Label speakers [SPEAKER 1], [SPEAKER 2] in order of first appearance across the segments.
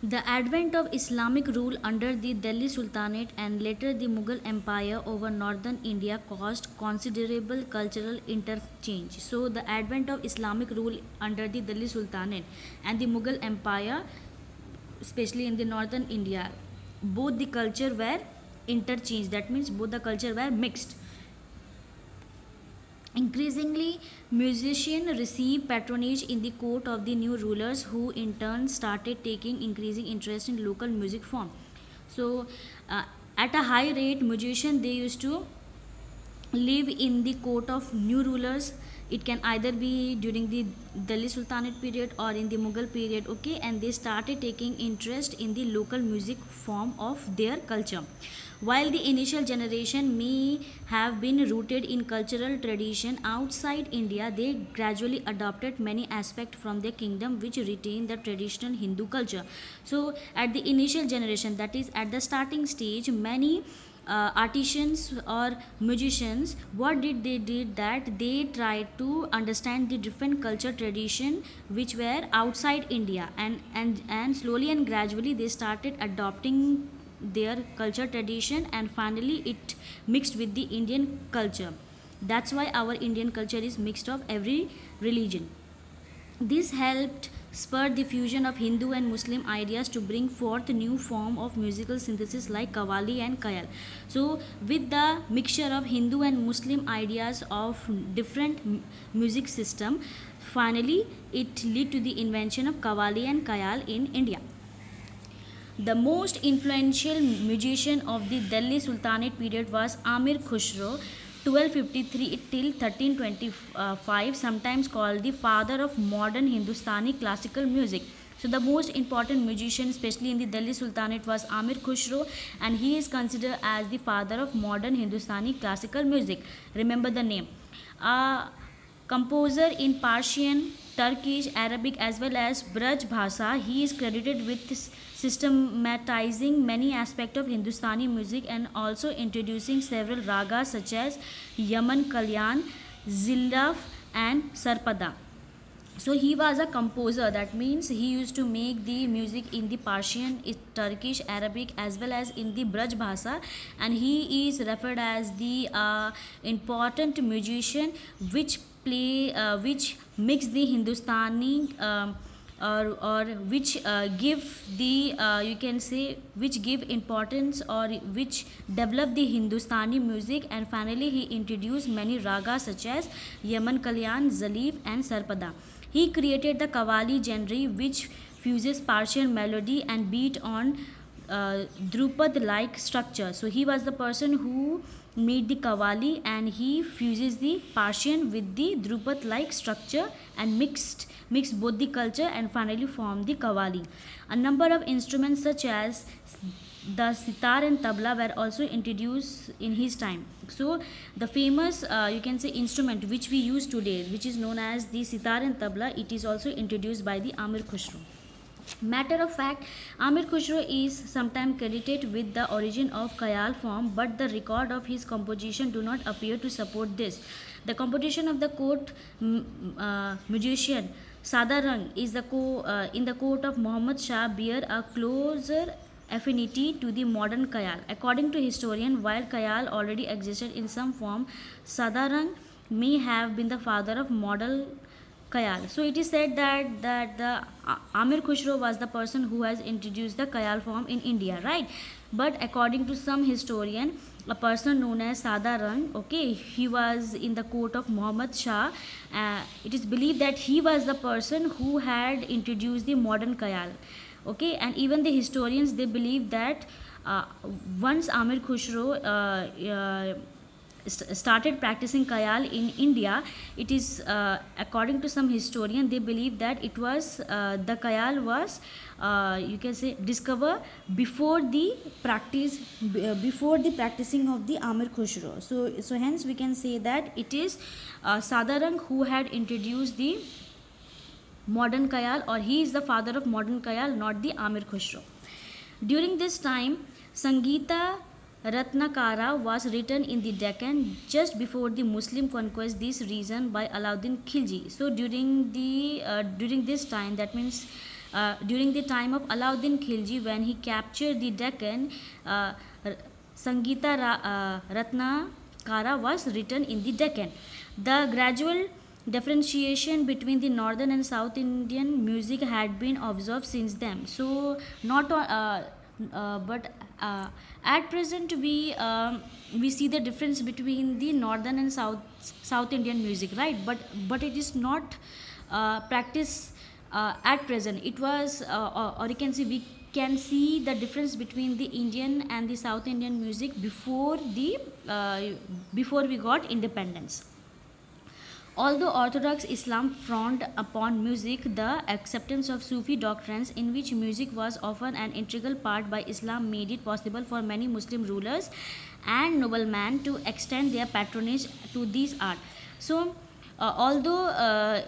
[SPEAKER 1] The advent of Islamic rule under the Delhi Sultanate and later the Mughal Empire over northern India caused considerable cultural interchange. So, the advent of Islamic rule under the Delhi Sultanate and the Mughal Empire, especially in the northern India, both the culture were interchanged. That means both the culture were mixed. Increasingly, musicians received patronage in the court of the new rulers, who in turn started taking increasing interest in local music form. So, uh, at a high rate, musicians they used to live in the court of new rulers. It can either be during the Delhi Sultanate period or in the Mughal period, okay, and they started taking interest in the local music form of their culture. While the initial generation may have been rooted in cultural tradition outside India, they gradually adopted many aspects from their kingdom which retained the traditional Hindu culture. So, at the initial generation, that is at the starting stage, many artisans or musicians, what did that they tried to understand the different culture tradition which were outside India, and slowly and gradually they started adopting their culture tradition, and finally it mixed with the Indian culture. That's why our Indian culture is mixed of every religion. This helped spur the fusion of Hindu and Muslim ideas to bring forth a new form of musical synthesis like Qawwali and Khayal. So, with the mixture of Hindu and Muslim ideas of different music system, finally it led to the invention of Qawwali and Khayal in India. The most influential musician of the Delhi Sultanate period was Amir Khusro, 1253 till 1325, sometimes called the father of modern Hindustani classical music. So the most important musician, especially in the Delhi Sultanate, was Amir Khusro, and he is considered as the father of modern Hindustani classical music. Remember the name. Composer in Persian, Turkish, Arabic, as well as Braj Bhasa, he is credited with systematizing many aspects of Hindustani music and also introducing several ragas such as Yaman Kalyan, Zilaf, and Sarpada. So he was a composer, that means he used to make the music in the Persian, Turkish, Arabic, as well as in the Braj Bhasa, and he is referred as the important musician which which mix the Hindustani or which give the you can say which give importance or which develop the Hindustani music, and finally he introduced many ragas such as Yaman Kalyan, Zalif, and Sarpada. He created the Qawwali genre which fuses Persian melody and beat on Drupad like structure. So he was the person who made the Qawwali, and he fuses the Persian with the Drupad like structure and mixed both the culture and finally formed the Qawwali. A number of instruments such as the sitar and tabla were also introduced in his time. So the famous you can say instrument which we use today, which is known as the sitar and tabla, it is also introduced by the Amir Khusro. Matter of fact, Amir Khusro is sometimes credited with the origin of Khayal form, but the record of his composition do not appear to support this. The composition of the court musician Sadarang is in the court of Muhammad Shah bear a closer affinity to the modern Khayal. According to historian, while Khayal already existed in some form, Sadarang may have been the father of modern Khayal. So it is said that the Amir Khusro was the person who has introduced the Khayal form in India, right? But according to some historian, a person known as Sadarang, okay, he was in the court of Muhammad Shah. It is believed that he was the person who had introduced the modern Khayal, okay, and even the historians they believe that uh, once Amir Khusro started practicing Khayal in India, it is according to some historian they believe that it was the Khayal was you can say discovered before the before the practicing of the Amir Khusro. So hence we can say that it is Sadarang who had introduced the modern Khayal, or he is the father of modern Khayal, not the Amir Khusro. During this time, Sangeeta Ratnakara was written in the Deccan just before the Muslim conquest this region by Alauddin Khilji. So during this time, that means during the time of Alauddin Khilji, when he captured the Deccan, uh, Sangita Ratnakara was written in the Deccan. The gradual differentiation between the northern and south Indian music had been observed since then. So not but at present we see the difference between the northern and south Indian music, right? But it is not practiced at present. It was or you can see, we can see the difference between the Indian and the South Indian music before we got independence. Although Orthodox Islam frowned upon music, the acceptance of Sufi doctrines, in which music was often an integral part by Islam, made it possible for many Muslim rulers and noblemen to extend their patronage to these art. So, although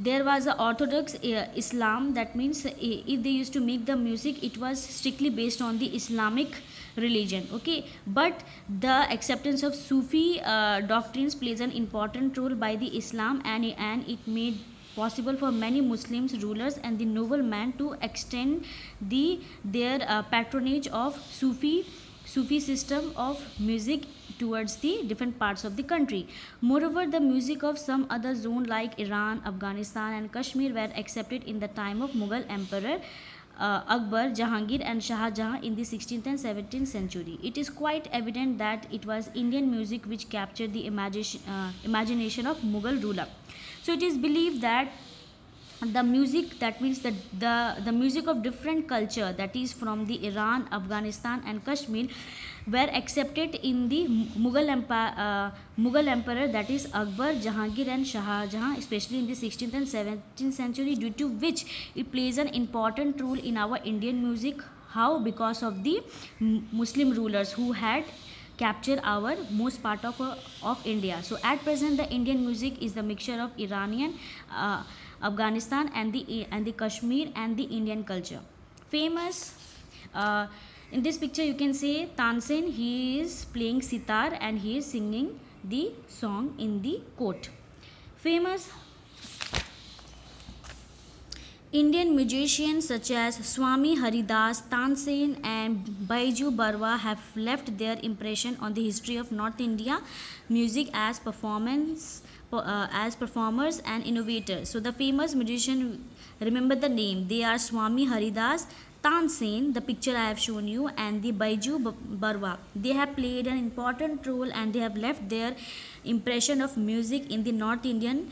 [SPEAKER 1] there was a Orthodox Islam, that means if they used to make the music, it was strictly based on the Islamic religion, okay, but the acceptance of Sufi doctrines plays an important role by the Islam, and it made possible for many Muslims rulers and the noblemen to extend their patronage of Sufi system of music towards the different parts of the country. Moreover, the music of some other zone like Iran, Afghanistan and Kashmir were accepted in the time of Mughal Emperor Akbar, Jahangir and Shah Jahan in the 16th and 17th century. It is quite evident that it was Indian music which captured the imagination of Mughal ruler. So it is believed that the music, that means the music of different culture, that is from the Iran, Afghanistan and Kashmir, were accepted in the Mughal emperor, that is Akbar, Jahangir and Shah Jahan, especially in the 16th and 17th century, due to which it plays an important role in our Indian music. How? Because of the Muslim rulers who had captured our most part of India. So at present the Indian music is the mixture of Iranian, Afghanistan and the Kashmir and the Indian culture. Famous in this picture you can say Tansen, he is playing sitar and he is singing the song in the court. Famous Indian musicians such as Swami Haridas, Tansen and Baiju Barwa have left their impression on the history of North India music as performers and innovators. So the famous musician, remember the name, they are Swami Haridas, Tansen, the picture I have shown you, and the Baiju Barwa. They have played an important role and they have left their impression of music in the North Indian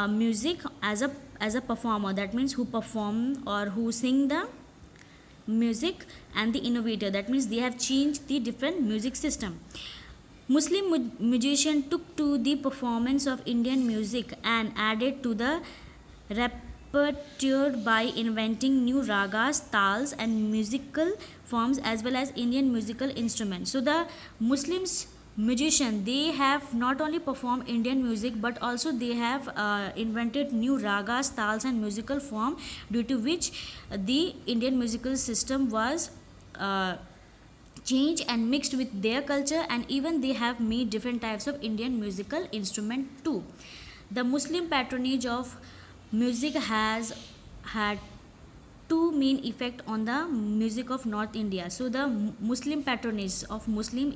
[SPEAKER 1] music as a performer, that means who perform or who sing the music, and the innovator, that means they have changed the different music system. Muslim musician took to the performance of Indian music and added to the repertoire by inventing new ragas, tals and musical forms as well as Indian musical instruments. So the Muslims musician, they have not only performed Indian music but also they have invented new ragas, tals and musical form, due to which the Indian musical system was changed and mixed with their culture, and even they have made different types of Indian musical instrument too. The Muslim patronage of music has had two main effect on the music of North India. So the Muslim patronage of Muslim,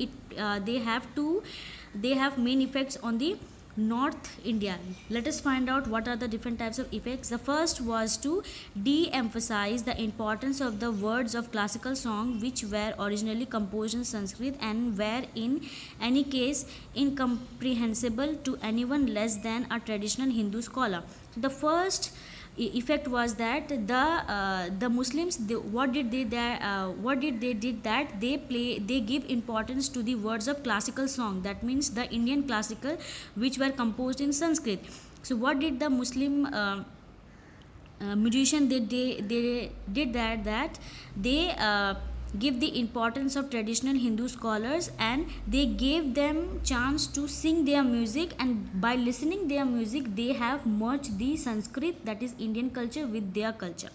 [SPEAKER 1] they have main effects on the North India. Let us find out what are the different types of effects. The first was to de-emphasize the importance of the words of classical song which were originally composed in Sanskrit and were in any case incomprehensible to anyone less than a traditional Hindu scholar. So the first effect was that the Muslims, what did they did that they give importance to the words of classical song, that means the Indian classical which were composed in Sanskrit. So what did the Muslim musician they did that they give the importance of traditional Hindu scholars and they gave them chance to sing their music, and by listening their music they have merged the Sanskrit, that is Indian culture, with their culture.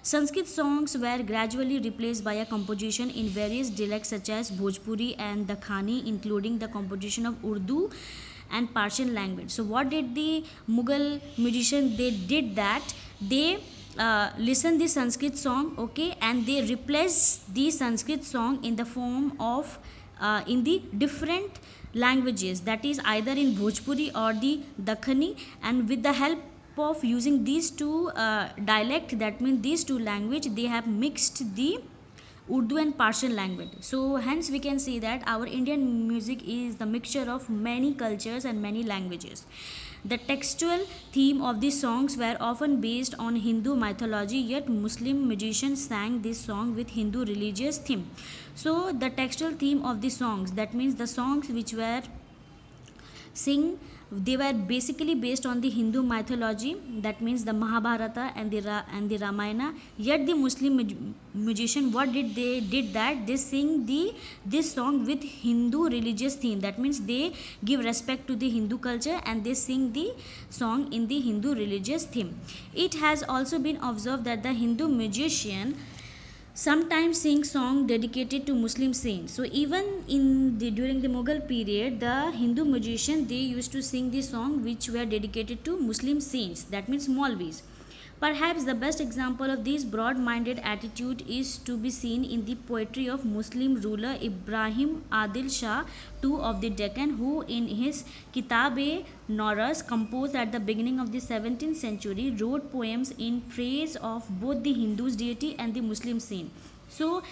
[SPEAKER 1] Sanskrit songs were gradually replaced by a composition in various dialects such as Bhojpuri and Dakhani, including the composition of Urdu and Persian language. So what did the Mughal musician they did that they listen the Sanskrit song, okay, and they replace the Sanskrit song in the form of in the different languages, that is either in Bhojpuri or the Dakhani, and with the help of using these two dialect, that means these two language, they have mixed the Urdu and Persian language. So hence we can see that our Indian music is the mixture of many cultures and many languages. The textual theme of these songs were often based on Hindu mythology, yet Muslim musicians sang this song with Hindu religious theme. So the textual theme of the songs, that means the songs which were sing, they were basically based on the Hindu mythology, that means the Mahabharata and the Ramayana. Yet the Muslim musician, what did they did that they sing the this song with Hindu religious theme, that means they give respect to the Hindu culture and they sing the song in the Hindu religious theme. It has also been observed that the Hindu musician sometimes sing song dedicated to Muslim saints. So even in the during the Mughal period, the Hindu musician, they used to sing the song which were dedicated to Muslim saints, that means Maulvis. Perhaps the best example of this broad-minded attitude is to be seen in the poetry of Muslim ruler Ibrahim Adil Shah II of the Deccan, who in his Kitab-e-Noruz, composed at the beginning of the 17th century, wrote poems in praise of both the Hindu's deity and the Muslim saint. So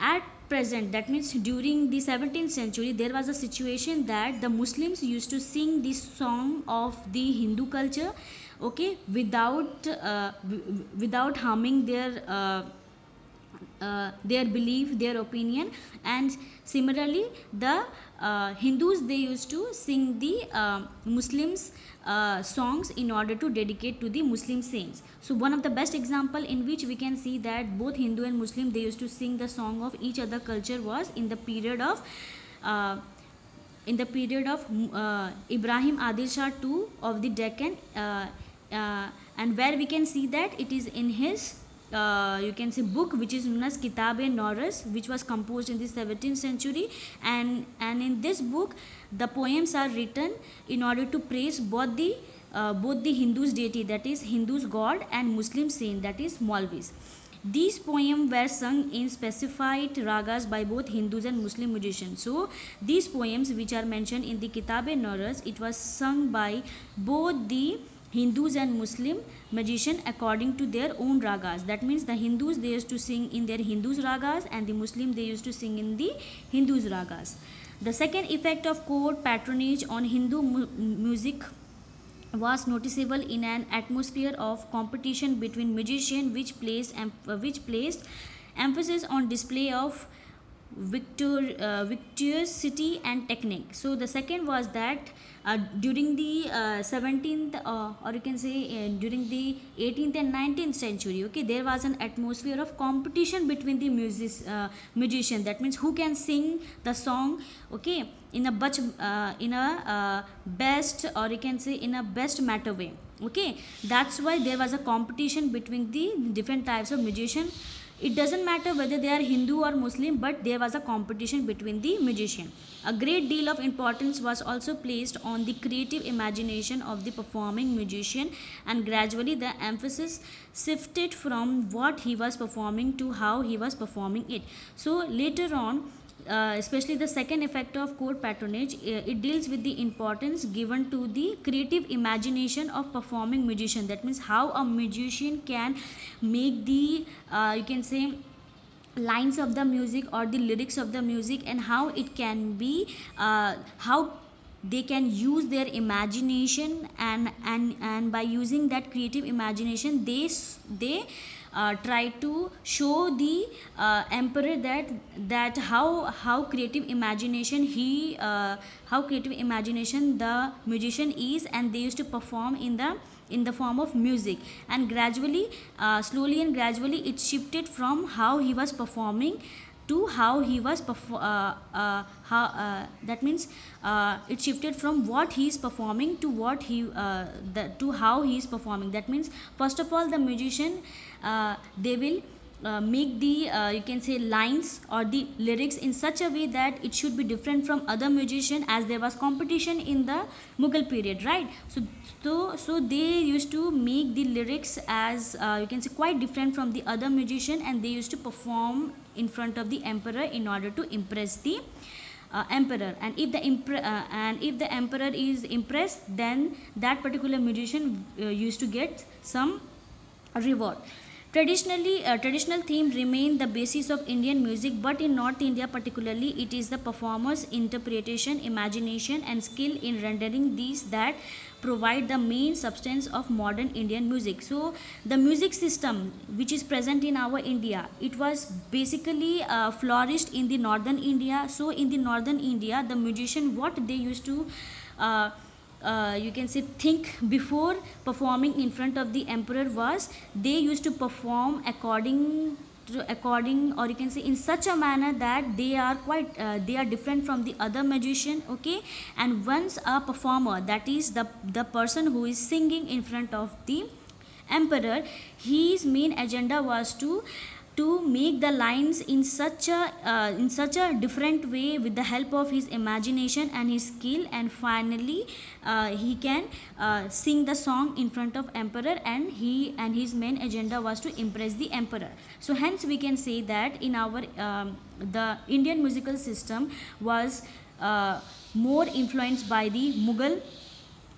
[SPEAKER 1] at present, that means during the 17th century, there was a situation that the Muslims used to sing this song of the Hindu culture, okay, without harming their belief, their opinion. And similarly the Hindus, they used to sing the Muslims songs in order to dedicate to the Muslim saints. So one of the best example in which we can see that both Hindu and Muslim, they used to sing the song of each other culture was in the period of Ibrahim Adil Shah II of the Deccan, and where we can see that it is in his you can say book which is known as Kitab-e-Noruz, which was composed in the 17th century, and in this book the poems are written in order to praise both the Hindus deity, that is Hindus god, and Muslim saint, that is Maulvis. These poems were sung in specified ragas by both Hindus and Muslim musicians. So these poems which are mentioned in the Kitab-e-Noruz, it was sung by both the Hindus and Muslim magician according to their own ragas. That means the Hindus, they used to sing in their Hindus ragas, and the Muslim, they used to sing in the Hindus ragas. The second effect of court patronage on Hindu music was noticeable in an atmosphere of competition between musicians, which placed emphasis on display of virtuosity and technique. So the second was that during the 17th or you can say during the 18th and 19th century, okay, there was an atmosphere of competition between the musicians, that means who can sing the song, okay, in a best, or you can say in a best matter way, okay. That's why there was a competition between the different types of musicians. It doesn't matter whether they are Hindu or Muslim, but there was a competition between the musician. A great deal of importance was also placed on the creative imagination of the performing musician, and gradually the emphasis shifted from what he was performing to how he was performing it. So later on, especially the second effect of court patronage, it deals with the importance given to the creative imagination of performing musician. That means how a musician can make the you can say lines of the music or the lyrics of the music, and how it can be how they can use their imagination, and by using that creative imagination, they try to show the emperor that how creative imagination how creative imagination the musician is, and they used to perform in the form of music. And gradually, slowly and gradually, it shifted from how he was performing to how he was that means it shifted from what he is performing to to how he is performing. That means first of all, the musician, they will make the you can say lines or the lyrics in such a way that it should be different from other musician, as there was competition in the Mughal period, right? So they used to make the lyrics as you can say quite different from the other musician, and they used to perform in front of the emperor in order to impress the emperor. And if the emperor is impressed, then that particular musician used to get some reward. Traditionally, traditional theme remain the basis of Indian music, but in North India particularly, it is the performer's interpretation, imagination, and skill in rendering these that provide the main substance of modern Indian music. So, the music system which is present in our India, it was basically flourished in the northern India. So, in the northern India, the musician what they used to uh, you can say think before performing in front of the emperor was they used to perform according, or you can say in such a manner that they are quite they are different from the other magician. Okay, and once a performer, that is the person who is singing in front of the emperor, his main agenda was to make the lines in such a different way with the help of his imagination and his skill, and finally he can sing the song in front of emperor, and his main agenda was to impress the emperor. So hence we can say that in our the Indian musical system was more influenced by the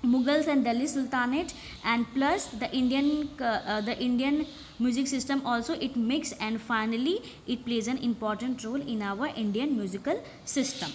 [SPEAKER 1] Mughals and Delhi Sultanate, and plus the Indian music system also it mixed, and finally it plays an important role in our Indian musical system.